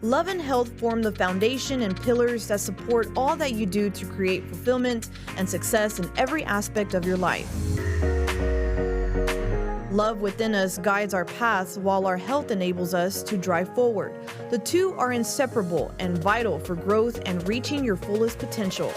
Love and health form the foundation and pillars that support all that you do to create fulfillment and success in every aspect of your life. Love within us guides our paths while our health enables us to drive forward. The two are inseparable and vital for growth and reaching your fullest potential.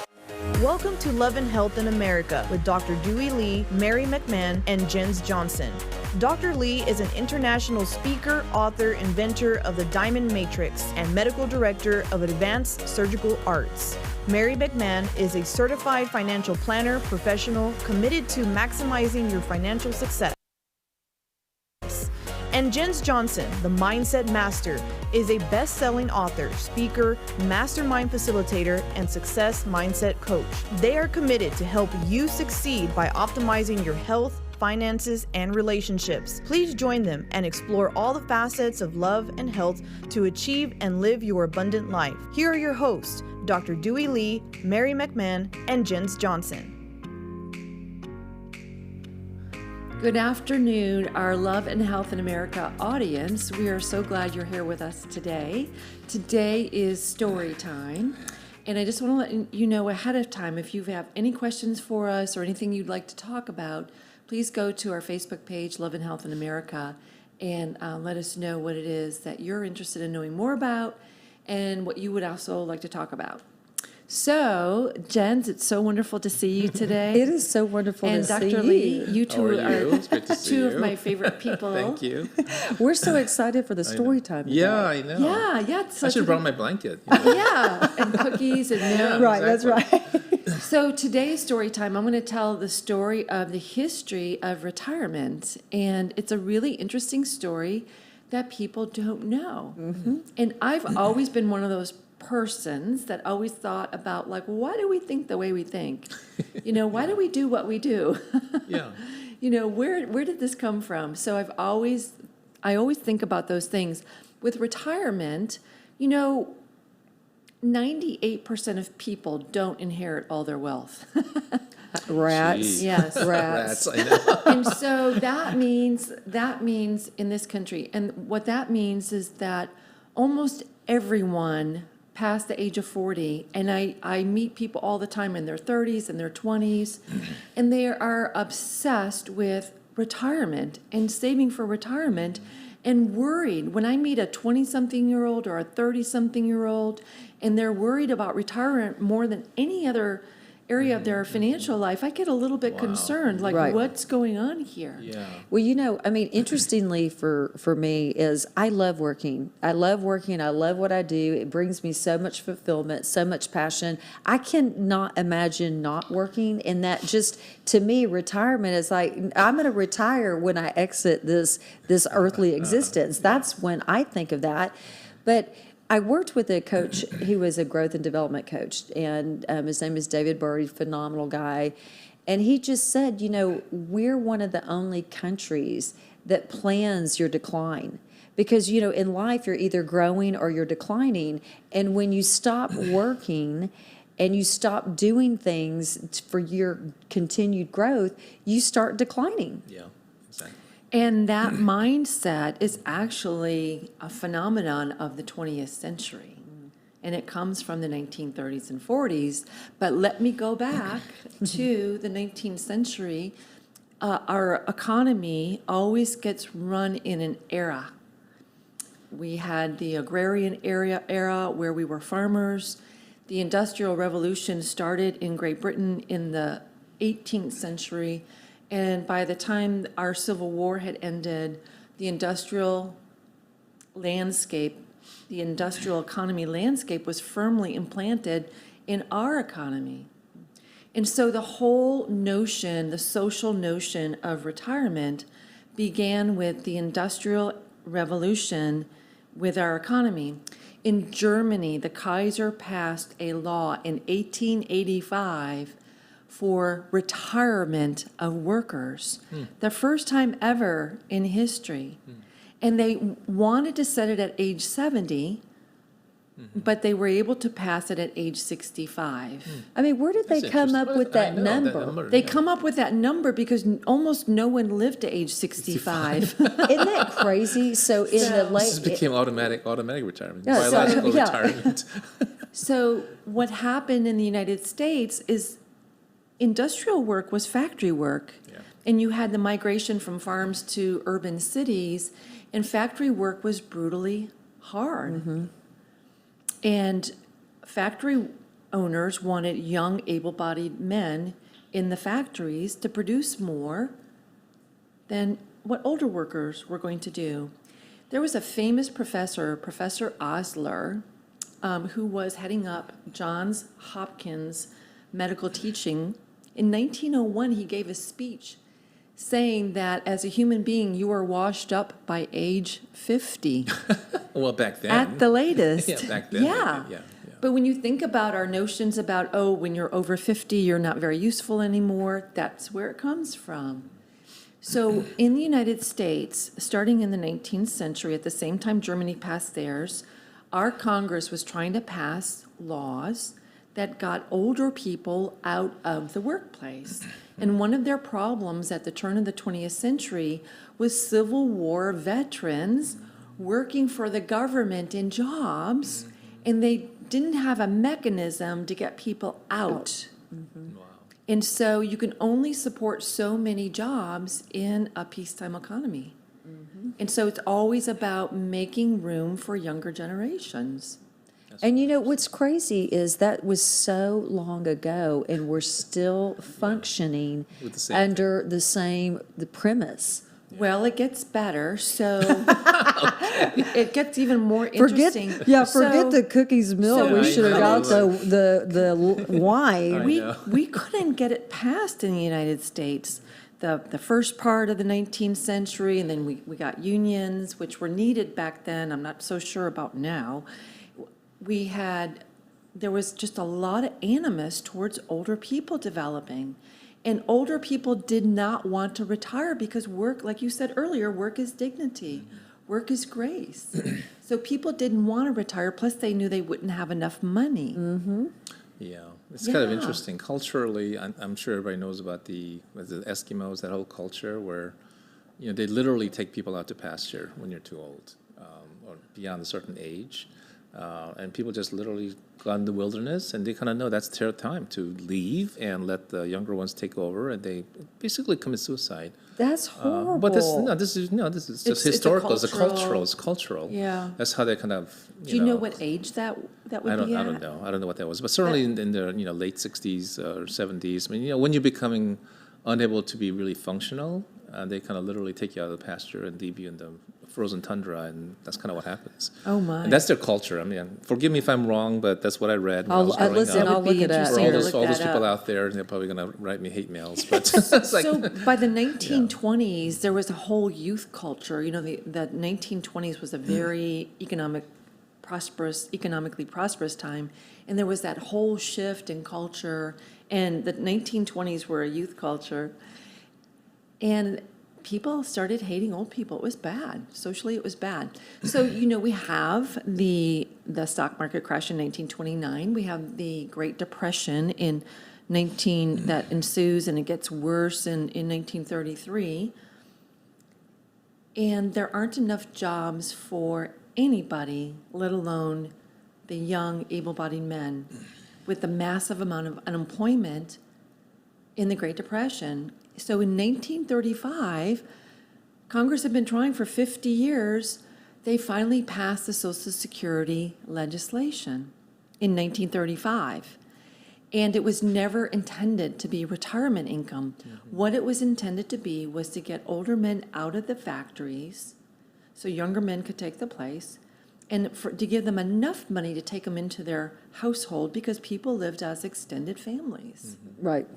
Welcome to Love and Health in America with Dr. Doohi Lee, Mary McMahon, and Jens Johnson. Dr. Lee is an international speaker, author, inventor of the Diamond Matrix, and medical director of Advanced Surgical Arts. Mary McMahon is a certified financial planner professional committed to maximizing your financial success. And Jens Johnson, the Mindset Master, is a best-selling author, speaker, mastermind facilitator, and success mindset coach. They are committed to help you succeed by optimizing your health, finances, and relationships. Please join them and explore all the facets of love and health to achieve and live your abundant life. Here are your hosts, Dr. Doohi Lee, Mary McMahon, and Jens Johnson. Good afternoon, our Love and Health in America audience. We are so glad you're here with us today. Today is story time, and I just want to let you know ahead of time, if you have any questions for us or anything you'd like to talk about, please go to our Facebook page, Love and Health in America, and let us know what it is that you're interested in knowing more about and what you would also like to talk about. So, Jens, it's so wonderful to see you today. It is so wonderful to see you. And Dr. Lee, you two are It's great to see two you. of my favorite people. Thank you. We're so excited for the story time today. Yeah, I know. Yeah. It's I such should have a- brought my blanket. You know? Yeah, and cookies and milk. Right, Exactly. that's right. So today's story time, I'm going to tell the story of the history of retirement, and it's a really interesting story that people don't know. Mm-hmm. And I've always been one of those persons that always thought about, like, why do we think the way we think? Why do we do what we do? Yeah. Where did this come from? So I always think about those things. With retirement, 98% of people don't inherit all their wealth. Rats. Gee. Yes. Rats, I know. And so that means in this country, and what that means is that almost everyone past the age of 40, and I meet people all the time in their 30s and their 20s, and they are obsessed with retirement and saving for retirement and worried. When I meet a 20-something-year-old or a 30-something-year-old, and they're worried about retirement more than any other area of their financial life, I get a little bit concerned, like, Right. what's going on here? Yeah. Well, interestingly for me is I love working. I love what I do. It brings me so much fulfillment, so much passion. I cannot imagine not working. And that just, to me, retirement is like, I'm going to retire when I exit this earthly existence. That's when I think of that. But I worked with a coach who was a growth and development coach, and his name is David Burry, phenomenal guy. And he just said, we're one of the only countries that plans your decline. Because, in life, you're either growing or you're declining. And when you stop working and you stop doing things for your continued growth, you start declining. Yeah. Exactly. And that mindset is actually a phenomenon of the 20th century. And it comes from the 1930s and 40s. But let me go back to the 19th century. Our economy always gets run in an era. We had the agrarian era where we were farmers. The Industrial Revolution started in Great Britain in the 18th century. And by the time our Civil War had ended, the industrial economy landscape was firmly implanted in our economy. And so the whole notion, the social notion of retirement began with the Industrial Revolution with our economy. In Germany, the Kaiser passed a law in 1885 for retirement of workers, the first time ever in history. And they wanted to set it at age 70 but they were able to pass it at age 65. I mean, where did they That's come up interesting. with that I know, that number? number, They yeah. come up with that number because almost no one lived to age 65. Isn't that crazy? So in the This late, became automatic retirement, Yeah, so- biological yeah. retirement. So what happened in the United States is industrial work was factory work. Yeah. And you had the migration from farms to urban cities, and factory work was brutally hard. And factory owners wanted young, able-bodied men in the factories to produce more than what older workers were going to do. There was a famous professor, Professor Osler, who was heading up Johns Hopkins medical teaching. In 1901, he gave a speech saying that as a human being, you are washed up by age 50 Well, back then. at the latest. Yeah, back then. Yeah. Yeah. But when you think about our notions about, oh, when you're over 50, you're not very useful anymore, that's where it comes from. So in the United States, starting in the 19th century, at the same time Germany passed theirs, our Congress was trying to pass laws that got older people out of the workplace. And one of their problems at the turn of the 20th century was Civil War veterans working for the government in jobs, and they didn't have a mechanism to get people out. Wow. And so you can only support so many jobs in a peacetime economy. And so it's always about making room for younger generations. and you know, what's crazy is that was so long ago and we're still functioning With the same under the premise. Well, it gets better, so it gets even more Forget, interesting. yeah, So forget the cookies milk. so We I should have got know. the wine. we know. we couldn't get it passed in the United States. The first part of the 19th century, and then we got unions, which were needed back then. I'm not so sure about now. There was just a lot of animus towards older people developing. And older people did not want to retire because work, like you said earlier, work is dignity. Work is grace. So people didn't want to retire, plus they knew they wouldn't have enough money. Yeah, it's kind of Yeah. interesting. Culturally, I'm sure everybody knows about the Eskimos, that whole culture where, they literally take people out to pasture when you're too old, or beyond a certain age. And people just literally go in the wilderness, and they kind of know that's their time to leave and let the younger ones take over, and they basically commit suicide. That's horrible. But this is just It's a historical. It's cultural- It's cultural. Yeah. That's how they kind of. Do you know what age that would I be at? don't know. I don't know what that was, but certainly in the late 60s or 70s. I mean, when you're becoming unable to be really functional, they kind of literally take you out of the pasture and leave you in the frozen tundra, and that's kind of what happens. Oh, my. And that's their culture. I mean, forgive me if I'm wrong, but that's what I read when I was growing listen, up. I'll look it up. For interesting all to those, look all those that people up. out there, they're probably going to write me hate mails, but it's like, So by the 1920s, there was a whole youth culture. The 1920s was a very economically prosperous time, and there was that whole shift in culture. And the 1920s were a youth culture, and people started hating old people. It was bad. Socially, it was bad. So, we have the stock market crash in 1929. We have the Great Depression that ensues, and it gets worse in 1933. And there aren't enough jobs for anybody, let alone the young, able-bodied men, with the massive amount of unemployment in the Great Depression. So in 1935, Congress had been trying for 50 years. They finally passed the Social Security legislation in 1935. And it was never intended to be retirement income. What it was intended to be was to get older men out of the factories so younger men could take the place, and to give them enough money to take them into their household because people lived as extended families. Right.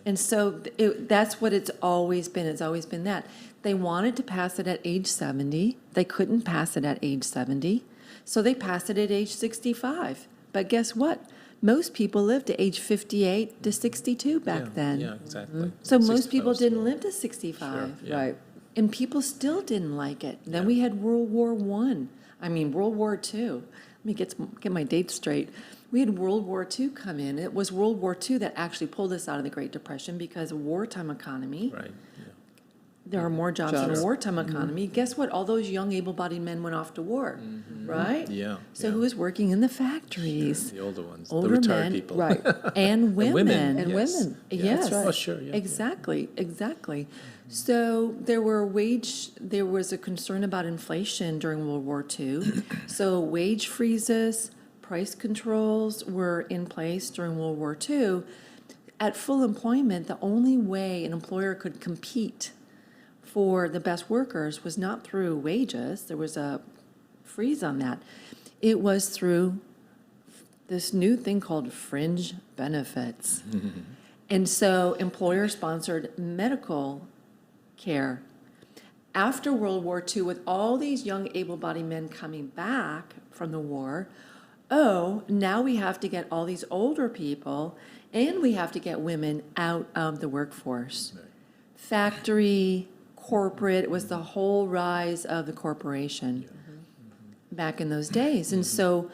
And so that's what it's always been. It's always been that. They wanted to pass it at age 70. They couldn't pass it at age 70. So they passed it at age 65. But guess what? Most people lived to age 58 to 62 back then. Yeah, exactly. So most 65 people was didn't low. live to 65. Yeah. Right. And people still didn't like it. Then we had World War I. I mean, World War II. let me get my dates straight. We had World War II come in. It was World War II that actually pulled us out of the Great Depression because of wartime economy. Right, yeah. There are more jobs in a wartime economy. Guess what? All those young able-bodied men went off to war, right? Yeah, So yeah. who was working in the factories? The older ones, the Older retired men, people. Right. And women. And yes. women. Yeah, Yes. that's right. Oh, sure, yeah. Exactly. So there was a concern about inflation during World War II. So wage freezes, price controls were in place during World War II. At full employment, the only way an employer could compete for the best workers was not through wages. There was a freeze on that. It was through this new thing called fringe benefits. And so employer-sponsored medical care. After World War II, with all these young able-bodied men coming back from the war, now we have to get all these older people and we have to get women out of the workforce. Factory, corporate, it was the whole rise of the corporation back in those days. And so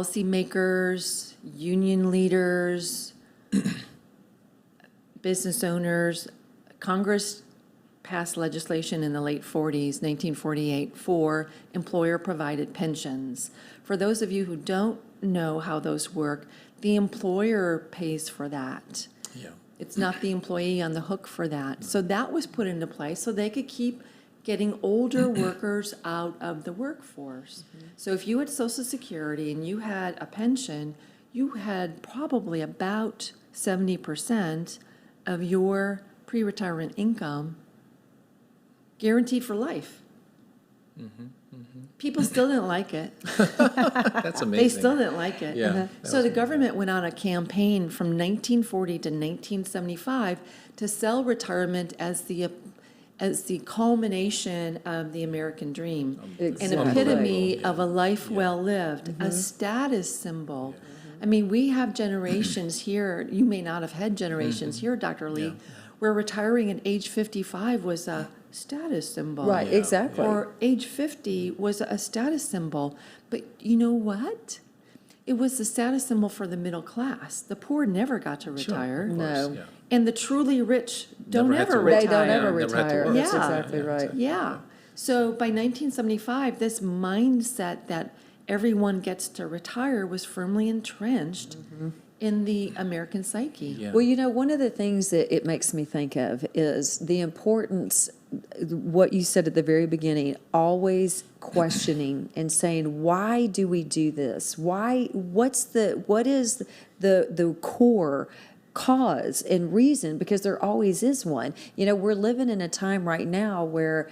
policymakers, union leaders, business owners, Congress passed legislation in the late 40s, 1948, for employer-provided pensions. For those of you who don't know how those work, the employer pays for that. Yeah. It's not the employee on the hook for that. So that was put into place so they could keep getting older workers out of the workforce. So if you had Social Security and you had a pension, you had probably about 70% of your pre-retirement income guaranteed for life. People still didn't like it. That's amazing. They still didn't like it. Yeah, that So was the government went on a campaign from 1940 to 1975 to sell retirement as the culmination of the American dream, Exactly. an epitome Yeah. of a life well lived, a status symbol. I mean, we have generations here, you may not have had generations here, Dr. Lee, where retiring at age 55 was a status symbol. Right, Yeah. exactly. Or age 50 was a status symbol. But you know what? It was the status symbol for the middle class. The poor never got to Sure, retire. of course, No. yeah. And the truly rich don't Never had to ever work. They don't retire. ever Never had to retire. work. That's Yeah. exactly right. Yeah. So by 1975, this mindset that everyone gets to retire was firmly entrenched in the American psyche. Yeah. Well, you know, one of the things that it makes me think of is the importance, what you said at the very beginning, always questioning and saying, why do we do this? What is the core cause and reason? Because there always is one. You know, we're living in a time right now where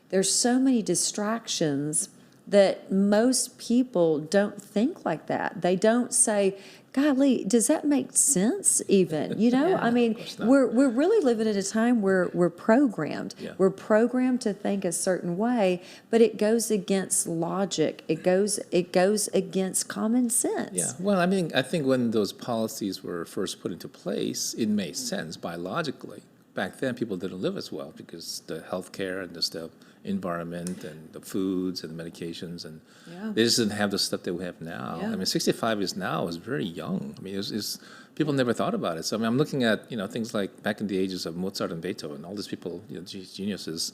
there's so many distractions that most people don't think like that. They don't say, golly, does that make sense even? You know, I mean, not. we're really living at a time where we're programmed. Yeah. We're programmed to think a certain way, but it goes against logic. It goes against common sense. Yeah, well, I mean, I think when those policies were first put into place, it made sense biologically. Back then, people didn't live as well because the healthcare and just the environment and the foods and the medications, and Yeah. they just didn't have the stuff that we have now. Yeah. I mean, 65 is very young. I mean, it's people never thought about it. So I mean, I'm looking at things like back in the ages of Mozart and Beethoven, all these people, geniuses,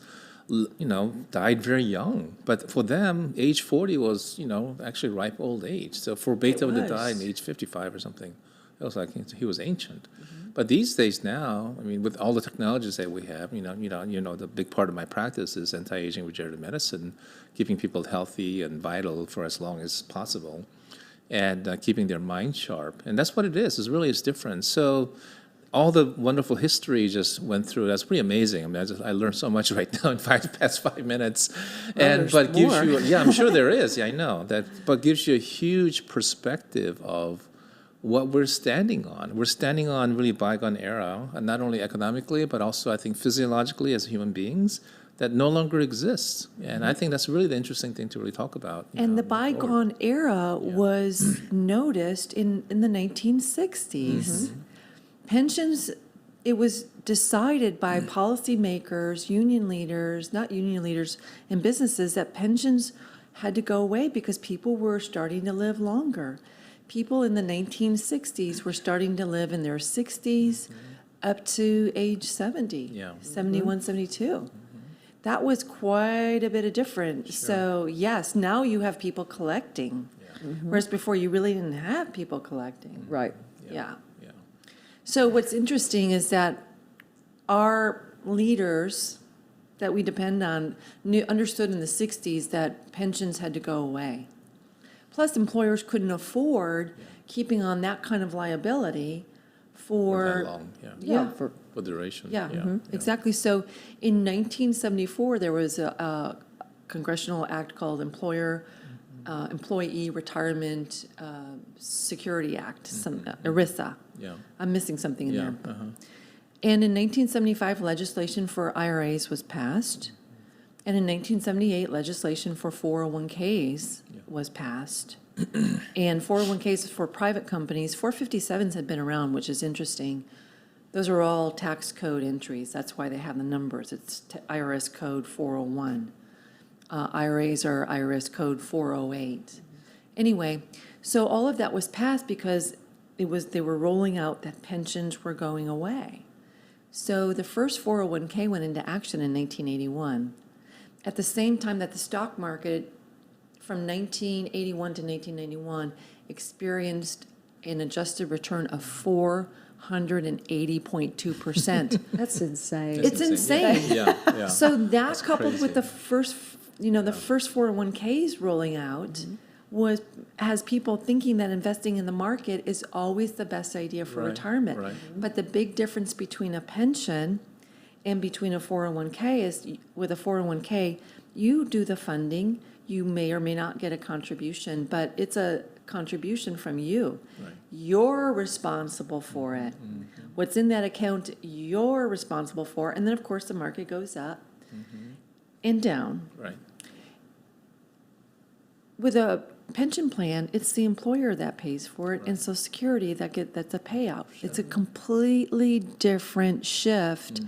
died very young. But for them, age 40 was actually ripe old age. So for Beethoven to die at age 55 or something, it was like he was ancient. But these days now, I mean, with all the technologies that we have, the big part of my practice is anti-aging regenerative medicine, keeping people healthy and vital for as long as possible, and keeping their mind sharp. And that's what it is. It's different. So all the wonderful history just went through. That's pretty amazing. I mean, I learned so much right now in past 5 minutes. There's But gives more. you, I'm sure there is. Yeah, I know that. But gives you a huge perspective of what we're standing on. We're standing on really bygone era, and not only economically, but also I think physiologically as human beings, that no longer exists. And I think that's really the interesting thing to really talk about. And the moving forward. bygone era was noticed in the 1960s. Pensions, it was decided by policymakers, union leaders, not union leaders, and businesses that pensions had to go away because people were starting to live longer. People in the 1960s were starting to live in their 60s up to age 70, Yeah. 71, 72. That was quite a bit of different. So yes, now you have people collecting, whereas before you really didn't have people collecting. Right. Yeah. Yeah. So what's interesting is that our leaders that we depend on understood in the 60s that pensions had to go away. Plus, employers couldn't afford keeping on that kind of liability For that for, long, yeah. yeah, For, For duration. yeah, Yeah. exactly. So in 1974, there was a congressional act called Employee Retirement Security Act, ERISA. Yeah. I'm missing something in Yeah. there. And in 1975, legislation for IRAs was passed. And in 1978, legislation for 401ks was passed. And 401ks for private companies, 457s had been around, which is interesting. Those are all tax code entries. That's why they have the numbers. It's IRS code 401. IRAs are IRS code 408. Anyway, so all of that was passed because they were rolling out that pensions were going away. So the first 401k went into action in 1981. At the same time that the stock market from 1981 to 1991 experienced an adjusted return of 480.2%. that's insane. It's insane. Yeah, yeah. So that That's coupled with the crazy. first, the first 401ks rolling out has people thinking that investing in the market is always the best idea for Right, retirement. right. But the big difference between a pension and between a 401k is with a 401k, you do the funding, you may or may not get a contribution, but it's a contribution from you. Right. You're responsible for it. What's in that account, you're responsible for. And then, of course, the market goes up and down. Right. With a pension plan, it's the employer that pays for it, and Social Security that's a payout. It's a completely different shift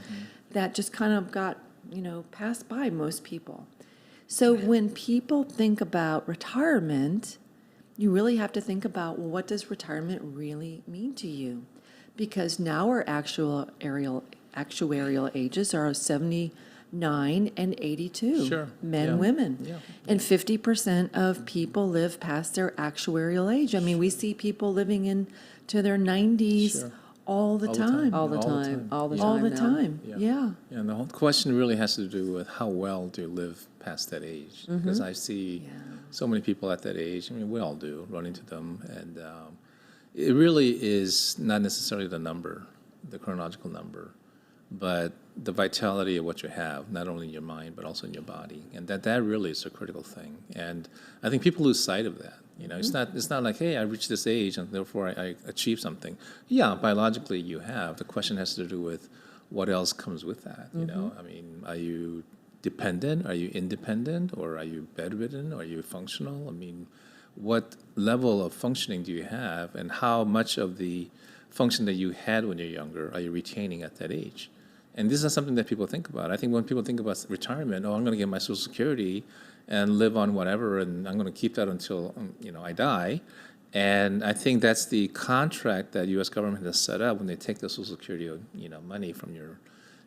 that just kind of got, passed by most people. So when people think about retirement, you really have to think about, well, what does retirement really mean to you? Because now our actuarial ages are 79 and 82. Sure. Men, Yeah. women. Yeah. And 50% of people live past their actuarial age. I mean, we see people living into their 90s Sure. all the All the time. time. All the All the time, time. all the All time the now. time, Yeah. yeah. And the whole question really has to do with how well do you live past that age? Because I see so many people at that age, I mean, we all do, run into them, and it really is not necessarily the number, the chronological number, but the vitality of what you have, not only in your mind, but also in your body. And that really is a critical thing. And I think people lose sight of that. It's not like, hey, I reached this age and therefore I achieved something. Yeah, biologically you have. The question has to do with what else comes with that. I mean, are you dependent? Are you independent? Or are you bedridden? Are you functional? I mean, what level of functioning do you have, and how much of the function that you had when you're younger are you retaining at that age? And this is something that people think about. I think when people think about retirement, I'm going to get my Social Security and live on whatever, and I'm going to keep that until I die. And I think that's the contract that U.S. government has set up when they take the Social Security money from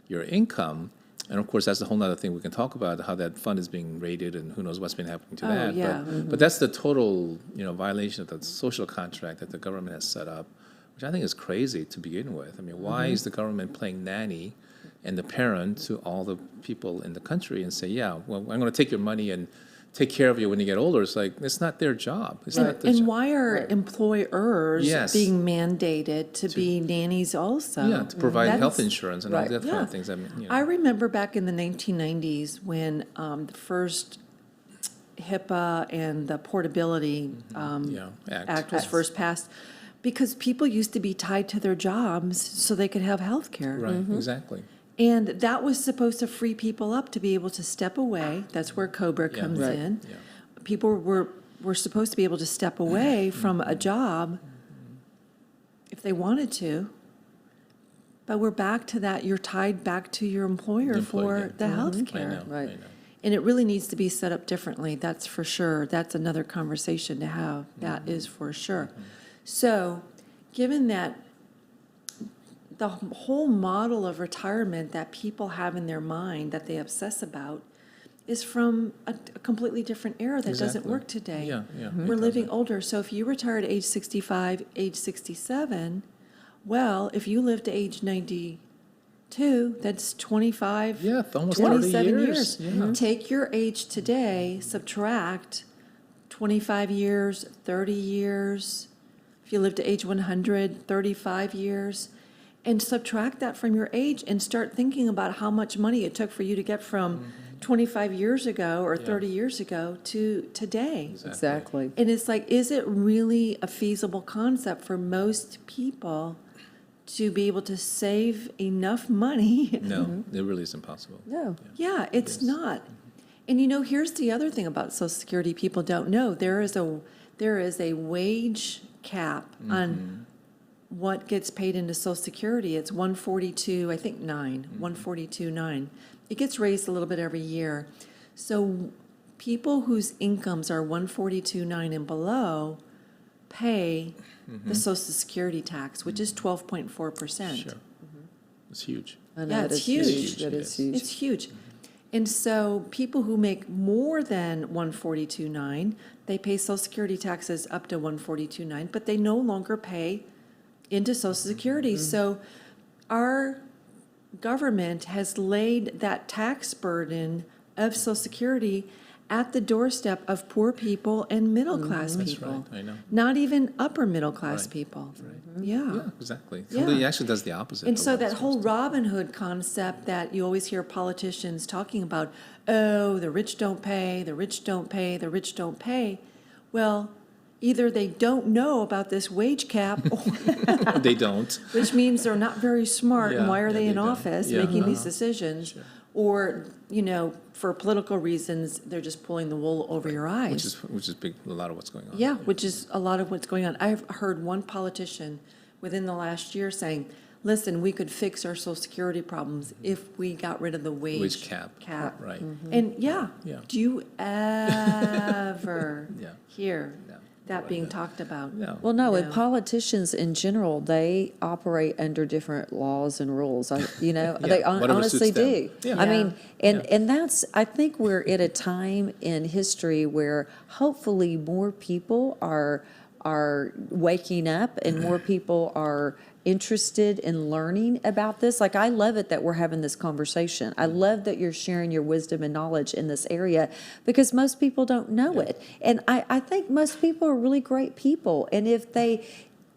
your income. And of course, that's a whole other thing we can talk about, how that fund is being rated and who knows what's been happening to that. yeah. But that's the total violation of the social contract that the government has set up, which I think is crazy to begin with. I mean, why is the government playing nanny and the parent to all the people in the country and say, yeah, well, I'm going to take your money and take care of you when you get older? It's like, it's not their job. It's not their And job. why are employers Yes. being mandated to be nannies also? Yeah, to provide health That's- insurance and all right. that kind Yeah. of things. I mean, I remember back in the 1990s when the first HIPAA and the Portability Act was first passed, because people used to be tied to their jobs so they could have health care. Right, exactly. And that was supposed to free people up to be able to step away. That's where COBRA comes Right. in. Yeah. People were supposed to be able to step away from a job if they wanted to. But we're back to that. You're tied back to your employer The employer, for yeah. the health I care. know, Right. I know. And it really needs to be set up differently, that's for sure. That's another conversation to have, that is for sure. So, given that the whole model of retirement that people have in their mind that they obsess about is from a completely different era that doesn't Exactly. work today. Yeah, yeah. We're living older, so if you retire at age 65, age 67, well, if you live to age 92, that's 25, Yeah, almost 30 27 years. Yeah. Take your age today, subtract 25 years, 30 years, if you live to age 100, 35 years, and subtract that from your age and start thinking about how much money it took for you to get from 25 years ago or 30 years ago to today. Exactly. And it's like, is it really a feasible concept for most people to be able to save enough money? No, it really is impossible. No. Yeah, it's not. And here's the other thing about Social Security people don't know. There is a wage cap on what gets paid into Social Security. It's 142, I think 142.9. It gets raised a little bit every year. So people whose incomes are 142.9 and below pay the Social Security tax, which is 12.4%. Sure. It's huge. I know, Yeah, that it's is huge. That is huge. It's huge. And so people who make more than 142.9, they pay Social Security taxes up to 142.9, but they no longer pay into Social Security. So our government has laid that tax burden of Social Security at the doorstep of poor people and middle-class That's people. right, I know. Not even upper middle-class Right, people. right. Yeah. Yeah, exactly. Yeah. It actually does the opposite. And of so what that it's whole supposed to. Robin Hood concept that you always hear politicians talking about, oh, the rich don't pay, the rich don't pay, the rich don't pay. Well, either they don't know about this wage cap, or, They don't. which means they're not very smart, and Yeah, why are yeah, they in they don't. office Yeah. making these decisions? Sure. Or, for political reasons, they're just pulling the wool over your eyes. Which is big, a lot of what's going on. Yeah, which is a lot of what's going on. I've heard one politician within the last year saying, listen, we could fix our Social Security problems if we got rid of the Wage cap. Right. And yeah, Yeah. do you ever Yeah. hear No. that being talked about? No. Well, no, and No. politicians in general, they operate under different laws and rules. They Yeah, whatever honestly suits them. do. Yeah. I mean, and that's, I think we're at a time in history where hopefully more people are waking up and more people are interested in learning about this. Like, I love it that we're having this conversation. I love that you're sharing your wisdom and knowledge in this area because most people don't know it. And I think most people are really great people. And if they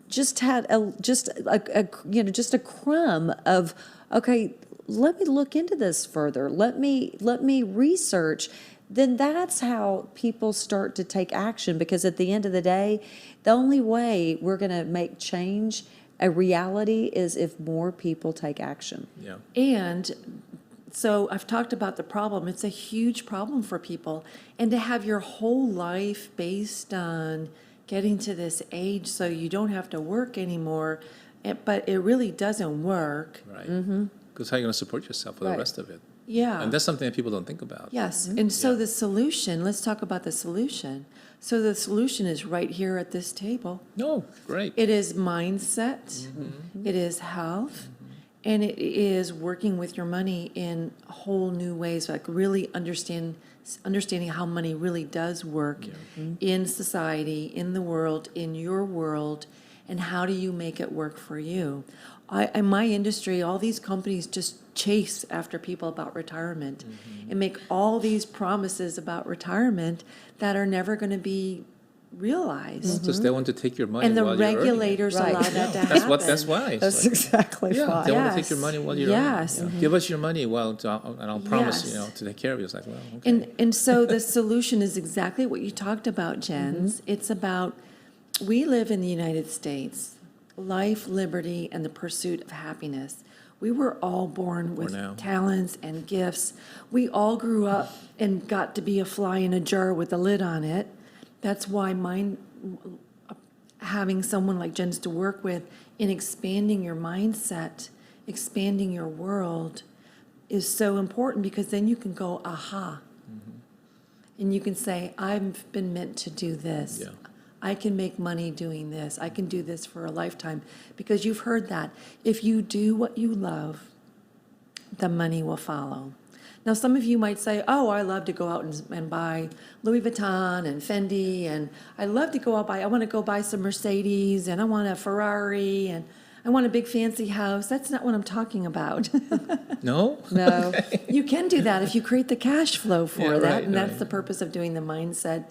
just had just a crumb of, okay, let me look into this further. Let me research. Then that's how people start to take action, because at the end of the day, the only way we're going to make change a reality is if more people take action. Yeah. And so I've talked about the problem. It's a huge problem for people. And to have your whole life based on getting to this age so you don't have to work anymore, but it really doesn't work. Right. Because how are you going to support yourself for Right. the rest of it? Yeah. And that's something that people don't think about. Yes, and so the solution, let's talk about the solution. So the solution is right here at this table. No, great. It is mindset, it is health, and it is working with your money in whole new ways, like really understanding how money really does work in society, in the world, in your world, and how do you make it work for you. In my industry, all these companies just chase after people about retirement and make all these promises about retirement that are never going to be realized. Just they want to take your money And the while you're earning it. regulators Right. allow that to happen. That's why. It's That's like, exactly yeah, why. they want to take Yes. your money while you're Yes. earning it. Yeah. Give us your money and I'll promise, Yes. to take care of you. It's like, well, okay. And so the solution is exactly what you talked about, Jens. It's about, we live in the United States, life, liberty, and the pursuit of happiness. We were all born with now. talents and gifts. We all grew up and got to be a fly in a jar with a lid on it. That's why having someone like Jens to work with in expanding your mindset, expanding your world is so important, because then you can go, aha, And you can say, I've been meant to do this. Yeah. I can make money doing this. I can do this for a lifetime. Because you've heard that. If you do what you love, the money will follow. Now, some of you might say, oh, I love to go out and buy Louis Vuitton and Fendi, and I love to go out I want to go buy some Mercedes, and I want a Ferrari, and I want a big fancy house. That's not what I'm talking about. No? No. You can do that if you create the cash flow for Yeah, that, right, and that's right. the purpose of doing the mindset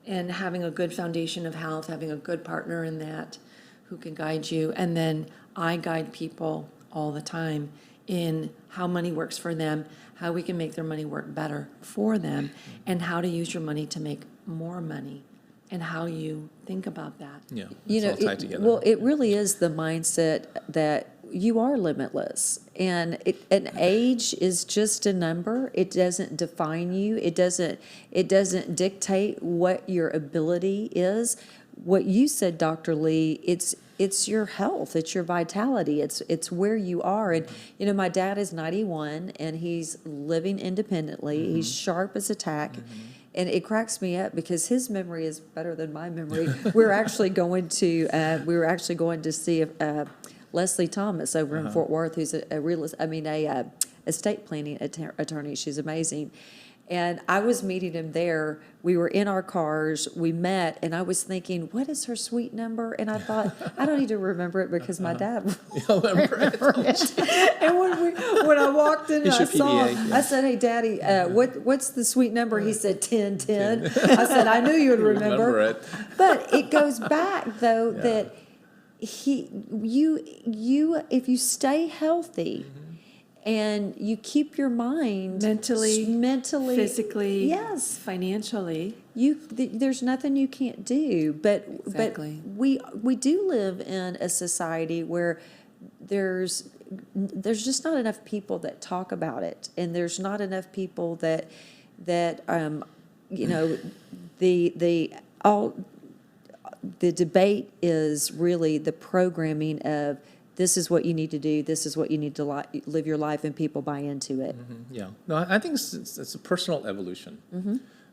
and having a good foundation of health, having a good partner in that who can guide you. And then I guide people all the time in how money works for them, how we can make their money work better for them, and how to use your money to make more money, and how you think about that. Yeah, You it's know, all tied together. well, it really is the mindset that you are limitless, and an age is just a number. It doesn't define you. It doesn't dictate what your ability is. What you said, Dr. Lee, it's your health, it's your vitality, it's where you are. And you know, my dad is 91, and he's living independently. He's sharp as a tack. And it cracks me up because his memory is better than my memory. We were actually going to see Leslie Thomas over in Fort Worth, who's a estate planning attorney. She's amazing. And I was meeting him there. We were in our cars. We met, and I was thinking, what is her suite number? And I thought, I don't need to remember it because my dad will remember it. And when I walked in, and It's I your saw PBA, him, yeah. I said, hey, Daddy, what's the suite number? He said 1010. I said, I knew you would remember. it. But it goes back, though, that you if you stay healthy and you keep your mind Mentally, physically, yes, financially. there's nothing you can't do. But Exactly. but we do live in a society where there's just not enough people that talk about it, and there's not enough people that the debate is really the programming of this is what you need to do, this is what you need to live your life, and people buy into it. Yeah, no, I think it's a personal evolution,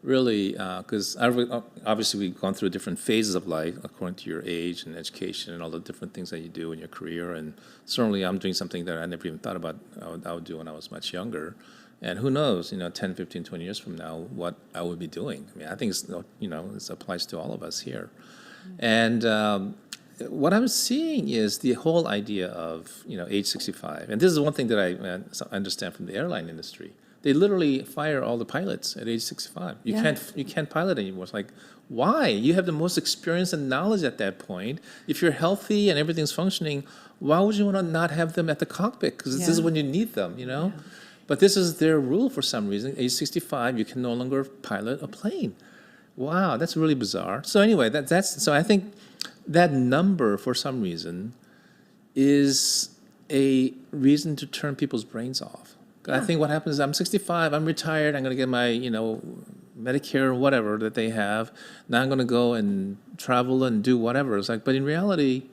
really, because obviously we've gone through different phases of life according to your age and education and all the different things that you do in your career, and certainly I'm doing something that I never even thought about I would do when I was much younger, and who knows, 10, 15, 20 years from now, what I would be doing. I mean, I think this applies to all of us here, and what I'm seeing is the whole idea of, age 65. And this is one thing that I understand from the airline industry. They literally fire all the pilots at age 65. You can't pilot anymore. It's like, why? You have the most experience and knowledge at that point. If you're healthy and everything's functioning, why would you want to not have them at the cockpit? Because this is when you need them, Yeah. But this is their rule for some reason. Age 65, you can no longer pilot a plane. Wow, that's really bizarre. So anyway, so I think that number, for some reason, is a reason to turn people's brains off. I think what happens is I'm 65, I'm retired, I'm going to get my, Medicare or whatever that they have. Now I'm going to go and travel and do whatever. It's like, but in reality,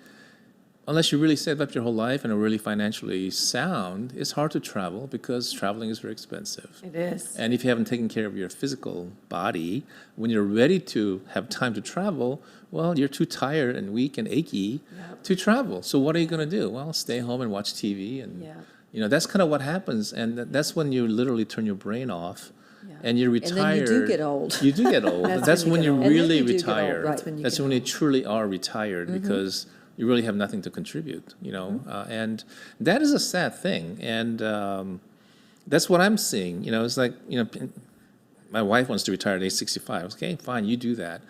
unless you really saved up your whole life and are really financially sound, it's hard to travel because traveling is very expensive. It is. And if you haven't taken care of your physical body, when you're ready to have time to travel, well, you're too tired and weak and achy to travel. So what are you going to do? Well, stay home and watch TV. And, that's kind of what happens. And that's when you literally turn your brain off and you're retired. And then you do get old. You do get old. That's when you get old. really And then you do get old, retire. right. That's when you truly are retired because you really have nothing to contribute, and that is a sad thing. And that's what I'm seeing. It's like, my wife wants to retire at age 65. Okay, fine, you do that.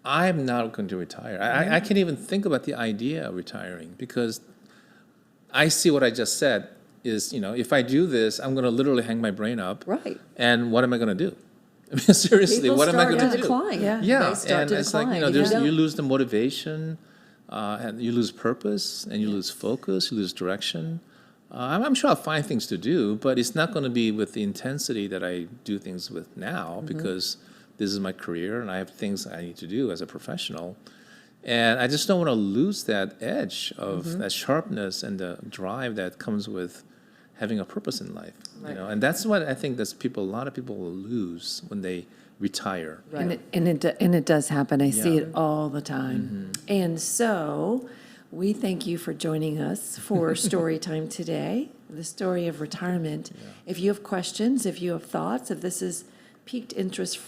I'm not going to retire. I can't even think about the idea of retiring because I see what I just said is, if I do this, I'm going to literally hang my brain up. Right. And what am I going to do? I mean, seriously, People what am I start going to to do? decline. Yeah, They start and to it's decline. like, If you don't- you lose the motivation, and you lose purpose, and you lose focus, you lose direction. I'm sure I'll find things to do, but it's not going to be with the intensity that I do things with now because this is my career and I have things I need to do as a professional. And I just don't want to lose that edge of that sharpness and the drive that comes with having a purpose in life. And that's what I think a lot of people will lose when they retire. Right. And it does happen. I see it all the time. And so we thank you for joining us for story time today, the story of retirement. If you have questions, if you have thoughts, if this has piqued interest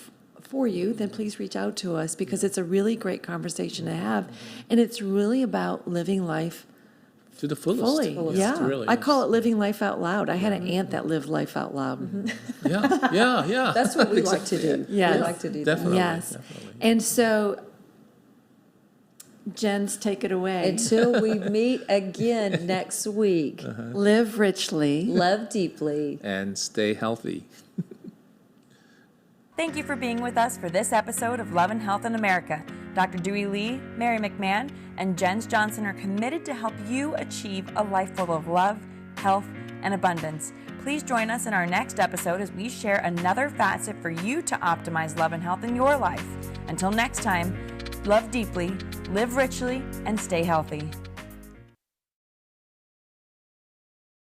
for you, then please reach out to us, because it's a really great conversation to have. And it's really about living life To the fullest. fully. Yes, Yeah. it really I is. call it living life out loud. I had an aunt that lived life out loud. Yeah. That's what we like to do. Yes. We like to do that. Definitely. Yes. Definitely. And so, Jens, take it away. Until we meet again next week. Live richly. Love deeply. And stay healthy. Thank you for being with us for this episode of Love and Health in America. Dr. Doohi Lee, Mary McMahon, and Jens Johnson are committed to help you achieve a life full of love, health, and abundance. Please join us in our next episode as we share another facet for you to optimize love and health in your life. Until next time, love deeply, live richly, and stay healthy.